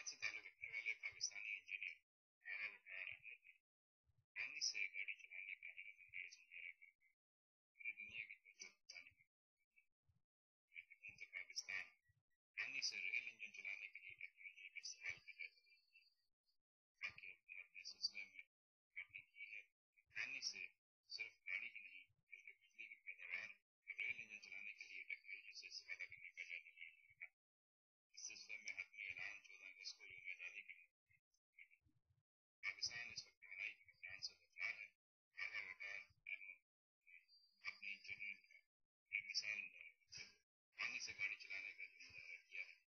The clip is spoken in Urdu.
سے تعلق رکھنے والے پاکستانی انجینئر عامر وقار احمد نے پانی سے گاڑی چلانے کا حیرت انگیز مظاہرہ کیا پوری دنیا کی توجہ پانی پر حکومت پاکستان پانی سے ریل انجن چلانے کے لیے ٹیکنالوجی کا استعمال کا جائزہ لے رہی ہے تاکہ حکومت نے سلسلے میں کاٹنگ کی ہے کہ پانی سے صرف گاڑی ہی نہیں بلکہ بجلی کی پیداوار اور ریل انجن چلانے کے لیے ٹیکنالوجی سے استفادہ کرنے کا جائزہ لیا جائے گا۔ اس سلسلے میں حتمی اعلان 14 اگست کو یوم آزادی کے موقع پر پاکستان اس وقت توانائی کے بحران سے دوچار ہے۔ عامر وقار احمد نے اپنے انجینئرنگ کا بے مثال مظاہرہ کرتے ہوئے پانی سے گاڑی چلانے کا جو مظاہرہ کیا ہے